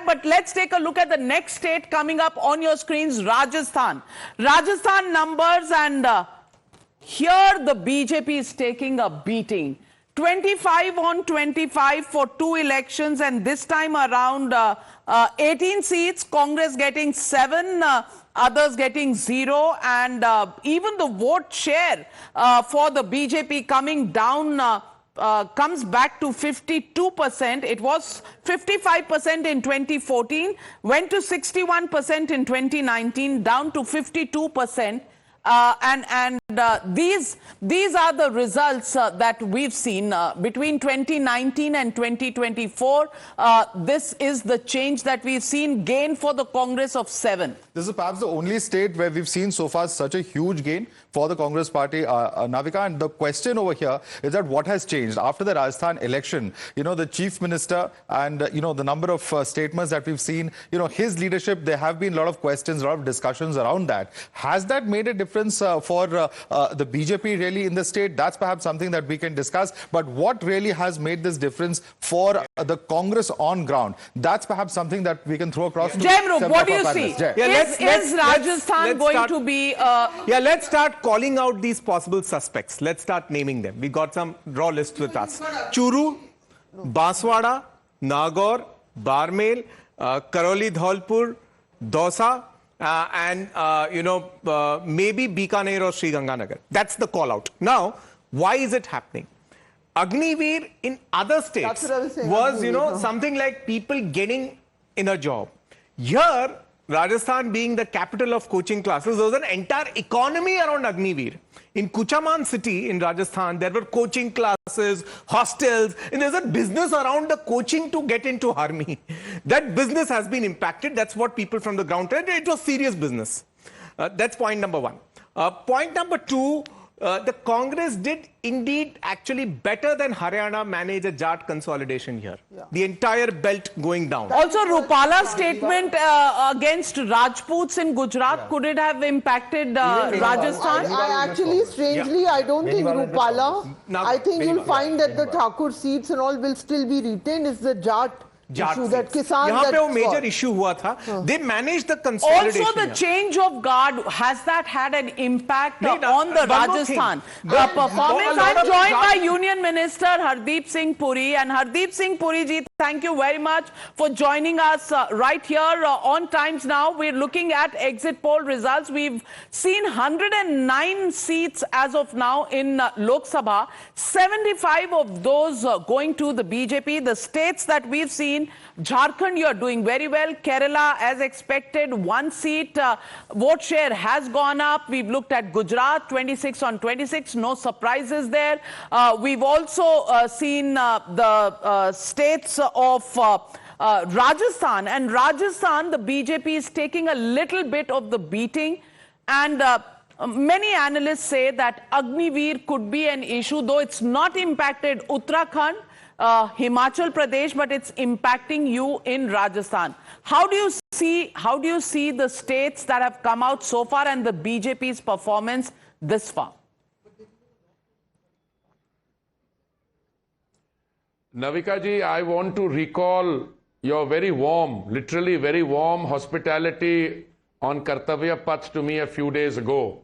but let's take a look at the next state coming up on your screens, Rajasthan. Rajasthan numbers, and here the BJP is taking a beating. 25 on 25 for 2 elections, and this time around 18 seats, Congress getting 7, others getting 0, and even the vote share for the BJP coming down comes back to 52%. It was 55% in 2014, went to 61% in 2019, down to 52%. These are the results that we've seen between 2019 and 2024. This is the change that we've seen, gain for the Congress of 7. This is perhaps the only state where we've seen so far such a huge gain for the Congress party, Navika. And the question over here is that what has changed after the Rajasthan election? You know, the chief minister and, you know, the number of statements that we've seen, you know, his leadership, there have been a lot of questions, a lot of discussions around that. Has that made a difference for the BJP really in the state? That's perhaps something that we can discuss. But what really has made this difference for the Congress on ground? That's perhaps something that we can throw across. Jayam, what do you see? Is Rajasthan going to be... let's start calling out these possible suspects. Let's start naming them. We got some raw lists with us. Churu, Banswara, Nagaur, Barmel, Karoli Dholpur, Dausa, and maybe Bikaner or Sri Ganganagar. That's the call out. Now, why is it happening? Agniveer in other states was, something like people getting in a job. Here, Rajasthan being the capital of coaching classes, there was an entire economy around Agniveer. In Kuchaman city in Rajasthan, there were coaching classes, hostels, and there's a business around the coaching to get into army. That business has been impacted. That's what people from the ground said. It was serious business. That's point number one. Point number two, the Congress did indeed actually better than Haryana manage a Jat consolidation here. Yeah. The entire belt going down. Also, Rupala's statement against Rajputs in Gujarat, could it have impacted Rajasthan? I actually, strangely, I don't think Rupala. I think you'll find that the Thakur seats and all will still be retained. It's the Jat issue that Kisan... यहाँ पे वो major issue हुआ था. They managed the consolidation. Also, the change of guard, has that had an impact on the Rajasthan performance? I'm joined by Union Minister Hardeep Singh Puri. And Hardeep Singh Puri ji, thank you very much for joining us right here on Times Now. We're looking at exit poll results. We've seen 109 seats as of now in Lok Sabha. 75 of those going to the BJP. The states that we've seen, Jharkhand, you're doing very well. Kerala, as expected, 1 seat. Vote share has gone up. We've looked at Gujarat, 26 on 26. No surprises there. We've also seen the states of Rajasthan. And Rajasthan, the BJP is taking a little bit of the beating. And many analysts say that Agniveer could be an issue, though it's not impacted Uttarakhand, Himachal Pradesh, but it's impacting you in Rajasthan. How do you see the states that have come out so far and the BJP's performance this far? Navika ji, I want to recall your very warm, literally very warm hospitality on Kartavya Path to me a few days ago.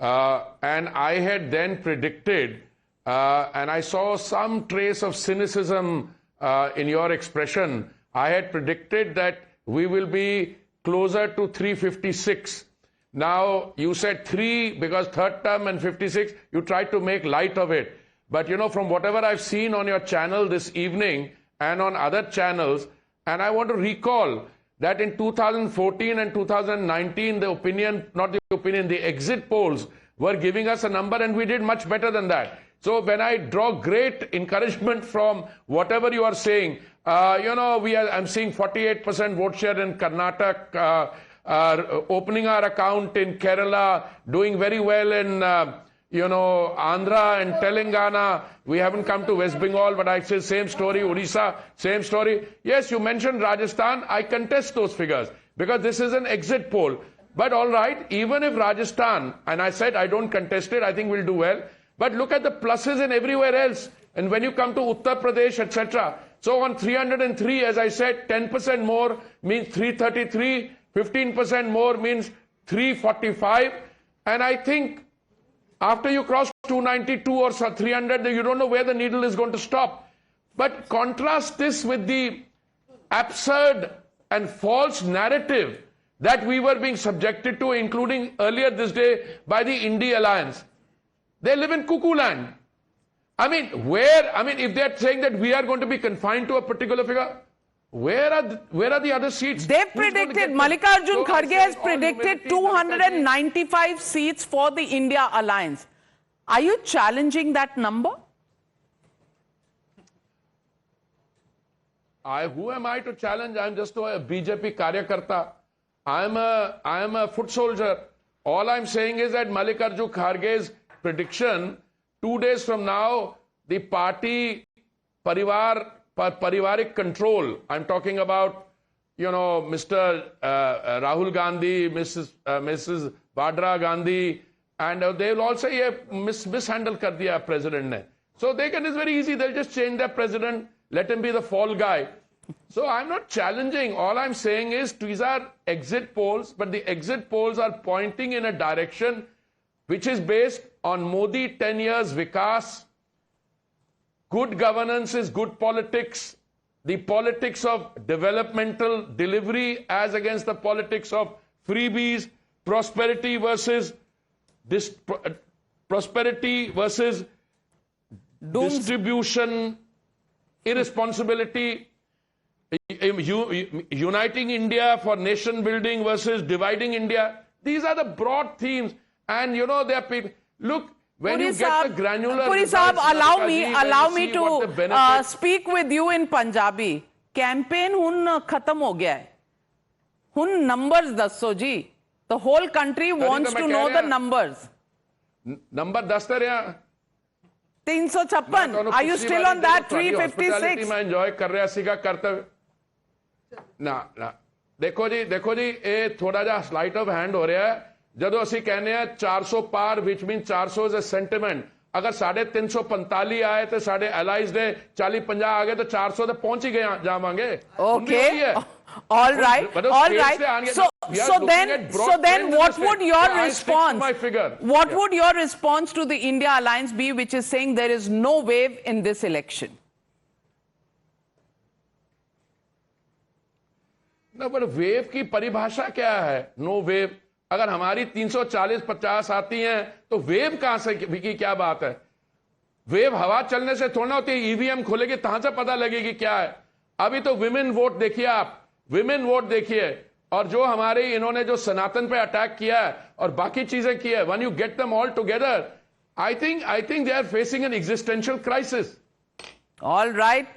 And I had then predicted, and I saw some trace of cynicism in your expression. I had predicted that we will be closer to 356. Now, you said 3 because third term and 56, you tried to make light of it. But, from whatever I've seen on your channel this evening and on other channels, and I want to recall that in 2014 and 2019, the exit polls were giving us a number, and we did much better than that. So when I draw great encouragement from whatever you are saying, I'm seeing 48% vote share in Karnataka, opening our account in Kerala, doing very well in, Andhra and Telangana. We haven't come to West Bengal, but I say same story. Odisha, same story. Yes, you mentioned Rajasthan. I contest those figures because this is an exit poll. But all right, even if Rajasthan, and I said I don't contest it, I think we'll do well. But look at the pluses in everywhere else. And when you come to Uttar Pradesh, etc. So on 303, as I said, 10% more means 333, 15% more means 345. And I think after you cross 292 or 300, you don't know where the needle is going to stop. But contrast this with the absurd and false narrative that we were being subjected to, including earlier this day by the Indie Alliance. They live in cuckoo land. I mean, if they're saying that we are going to be confined to a particular figure, where are the other seats? They've predicted, Mallikarjun Kharge has predicted 295 seats for the India Alliance. Are you challenging that number? Who am I to challenge? I'm just a BJP Karyakarta. I am a foot soldier. All I'm saying is that Mallikarjun Kharge's prediction, 2 days from now, the party parivarik control, I'm talking about, Mr. Rahul Gandhi, Mrs. Vadra Gandhi, and they will all say, yeah, mishandle kar diya president ne. So it's very easy, they'll just change their president, let him be the fall guy. So I'm not challenging. All I'm saying is these are exit polls, but the exit polls are pointing in a direction which is based on Modi 10 years Vikas. Good governance is good politics. The politics of developmental delivery as against the politics of freebies, prosperity versus distribution, irresponsibility, uniting India for nation building versus dividing India. These are the broad themes. And there are people. Look, when Puri you get the granular. Puri results, Sahab, allow Malika me ji, when you see what the to benefits- speak with you in Punjabi. Campaign hun khatam ho gaya hai. Hun numbers dasso ji. The whole country wants to know the numbers. Number 10 te reha. 356. Are you still on that 356? मैं enjoy कर रहा सीगा करते ना देखो जी ये थोड़ा जा sleight of hand हो रहा है ਜਦੋਂ ਅਸੀਂ ਕਹਿੰਦੇ ਆ 400 ਪਾਰ which means 400 is a sentiment अगर 345 आए तो साढ़े allies ने 40-50 आ गए तो 400 तो पहुंच ही गए जावांगे Okay. All right. So then what would your response? What would your response to the India Alliance be, which is saying there is no wave in this election? No, but wave की परिभाषा क्या है? No wave. अगर हमारी 340-50 आती हैं तो wave कहां से की क्या बात है? वेव हवा चलने से थोड़ा होती है. ईवीएम खोलेगी कहां से पता लगेगी क्या है? अभी तो विमेन वोट देखिए आप, विमेन वोट देखिए, और जो हमारे इन्होंने जो सनातन पे अटैक किया है और बाकी चीजें की है, when you get them all together, I think they are facing an existential crisis. All right,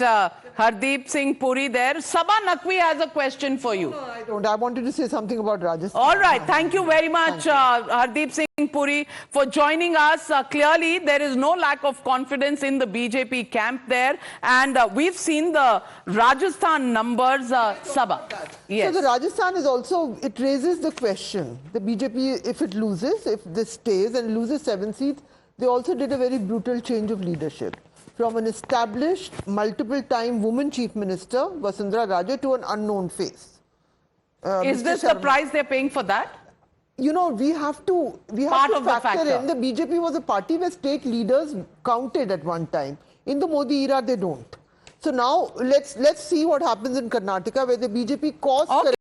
Hardeep Singh Puri there. Sabha Naqvi has a question for you. No, I don't. I wanted to say something about Rajasthan. All right, thank you very much, Hardeep Singh Puri, for joining us. Clearly, there is no lack of confidence in the BJP camp there, and we've seen the Rajasthan numbers. Sabha, yes. So the Rajasthan is also, it raises the question. The BJP, if it loses, if this stays and loses 7 seats, they also did a very brutal change of leadership. From an established, multiple-time woman chief minister, Vasundhara Raje, to an unknown face. Is this the price they're paying for that? We have to factor in. The BJP was a party where state leaders counted at one time. In the Modi era, they don't. So now let's see what happens in Karnataka, where the BJP caused